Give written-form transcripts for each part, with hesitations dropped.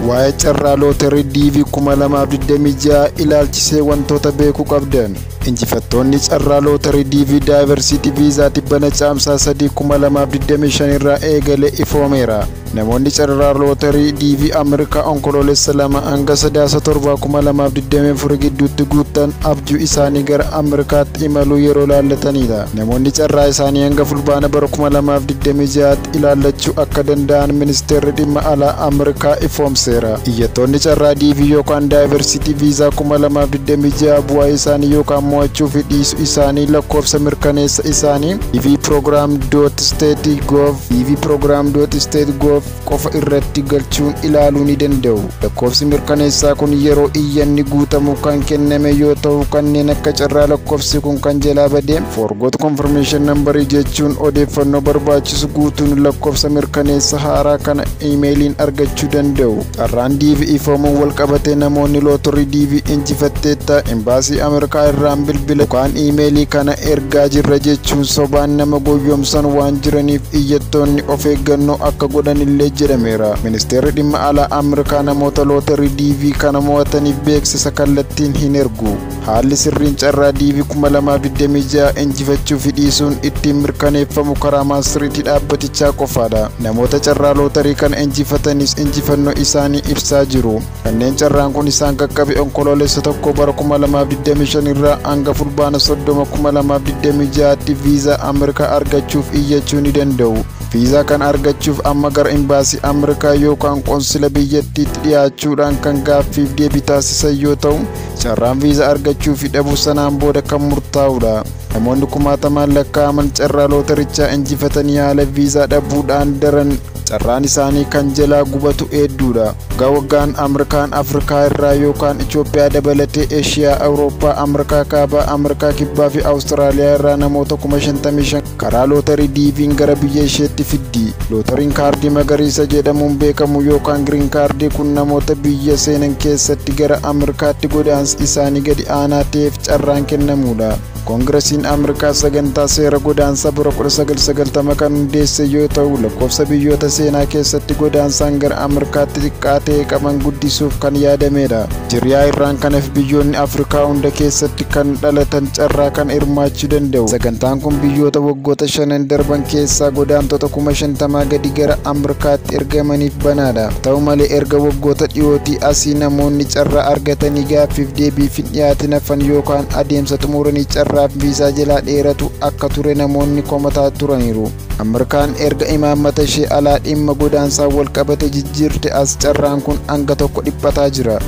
waa'ee carraa looterii DV 2026 ilaalchisee wantoota beekuu qabdan. Injifattoonni carraa looterii DV Diversity Visa tibbana caamsaa 3 2025 irraa eegale ifoomeera. Namoonni carraa looterii DV Ameerikaa onkoloolessa 2 hanga 7 2024 gidduutti guutan abjuu isaanii gara Ameerikaatti imaluu yeroo laallatanidha. Namoonni carraa isaanii hanga fulbaana bara 2026 ilaallachuu akka danda'an ministeerri dhimma alaa Ameerikaa ifoomseera. Iyyattoonni carraa DV yookaan Diversity Visa 2026 bu'aa isaanii yookaan mo'achuu fi dhiisuu isaanii lakkoofsa mirkaneessa isaanii dvprogram.state.gov qofa irratti galchuun ilaaluu ni danda'u. Lakkoofsi mirkaneessaa kun yeroo iyyanni guutamu kan kenname yoo ta'u, kanneen akka carraa lakkoofsi kun kan jalaa badee forgot confirmation number jechuun odeeffannoo barbaachisu guutuun lakkoofsa mirkaneessa haaraa kana iimeeliin argachuu danda'u. Carraan DV ifoomuun wal qabatee namoonni lootorii DV injifatteetta imbaasii Ameerikaa irraan bilbila yookaan iimeelii kana ergaa jirra jechuun sobaan nama goyyomsan waan jiraniif iyyattoonni of eeggannoo akka godhan illee jedhameera. Ministeerri dhimma alaa Ameerikaa namoota looterii DV kana mo'ataniif beeksisa kallattiin hin ergu. Haalli sirriin carraa DV 2026 injifachuu fi dhiisuun ittiin mirkaneeffamu karaa maastiriitii dhaabbatichaa qofaadha. Namoota carraa looterii kana injifatanis injifannoo isaanii ibsaa jiru. Kanneen carraan kun isaan qaqqabe onkoloolessa 1 bara 2025 irraa hanga fulbaana 30 2026tti viizaa Ameerikaa argachuuf iyyachuu ni danda'u. Viizaa kan argachuuf amma gara imbaasii Ameerikaa yookaan qoonsila biyyattiitti dhiyaachuudhaan kan gaaffiif deebii taasisan yoo ta'u, carraan viizaa argachuu fi dhabuu sanaan booda kan murtaa'udha. Namoonni kumaatamaan lakkaa'aman carraa looterichaa injifatanii haala viizaa dhabuudhaan daran carraan isaanii kan jalaa gubatu hedduudha. Waggaan Ameerikaan Afrikaa irraa yookaan Itoophiyaa dabalatee Eeshiyaa, Awurooppaa, Ameerikaa kaabaa, Ameerikaa kibbaa fi Awustiraaliyaa irraa namoota 55,000 karaa looterii DV'n gara biyya isheetti fiddi. Looteriin kaardii magariisa jedhamuun beekamu yookaan giriin kaardii kun namoota biyya seenan keessatti gara Ameerikaatti godaansi isaanii gadi aanaa ta'eef carraan kennamudha. Koongiresiin Ameerikaa sagantaa seera godaansaa bara 1990 kan hundeesse yoo ta'u, lakkoofsa biyyoota seenaa keessatti godaansaan gara Ameerikaatti xiqqaa ta'e qaban guddisuuf kan yaadamedha. Jiryaa irraan kanaaf biyyoonni Afrikaa hunda keessatti kan dhalatan carraa kan hirmaachuu danda'u. Sagantaan kun biyyoota waggoota 5 darban keessaa godaantota 50,000 gadi gara Ameerikaatti ergamaniif banaadha. Ta'u malee erga waggoota dhiyootii asii namoonni carraa argatanii gaaffiif deebiif hin dhiyaatin hafan yookaan adeemsa xumuranii carraa viizaa jalaa dheeratu akka ture namoonni komataa turaniiru. Ameerikaan erga imaammata ishee alaa dhimma godaansaa wal qabate jijjiirte as carraan kun hanga tokko dhiphataa jira.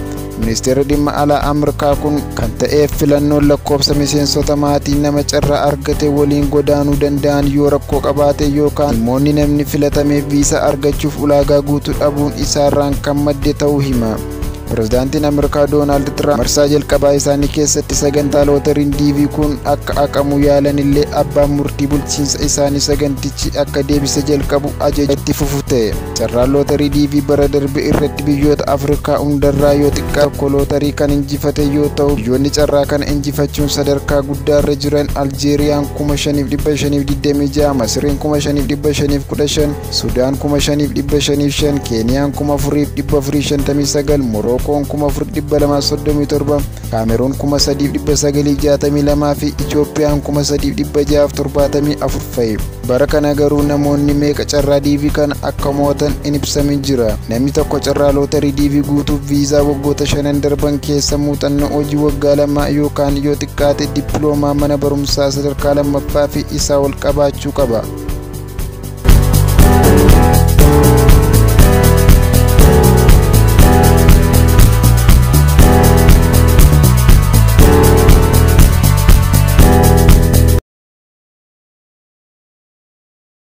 Ministeerri dhimma alaa Ameerikaa kun kan ta'eef filannoon lakkoofsa miseensota maatii nama carraa argate waliin godaanuu danda'an yoo rakkoo qabaate yookaan namoonni namni filatamee viizaa argachuuf ulaagaa guutuu dhabuun isaarraan kan madde ta'uu hima. Pirezidaantiin Ameerikaa Doonaald Tiraamp marsaa jalqabaa isaanii keessatti sagantaa looteriin DV kun akka haqamu yaalan illee abbaan murtii bulchiinsa isaanii sagantichi akka deebise jalqabu ajaja itti fufu ta'e. Carraan looterii DV bara darbe irratti biyyoota Afrikaa hundarraa yoo xiqqaate looterii kan injifate yoo ta'u, biyyoonni carraa kana injifachuun sadarkaa guddaarra jiran Aljeeriyaan 5,526, Masriin 5,515, Sudaan 5,505, Keeniyaan 4,459, Morokoon 4,237, Kaameruun 3,962 fi Itoophiyaan 3,674 fa'i. Bara kana garuu namoonni meeqa carraa DV kana akka mo'atan hin ibsamin jira. Namni tokko carraa looterii DV guutuuf viizaa waggoota 5 darban keessa muuxannoo hojii waggaa 2 yookaan yoo xiqqaate dippiloomaa mana barumsaa sadarkaa 2ffaa fi isaa ol qabaachuu qaba.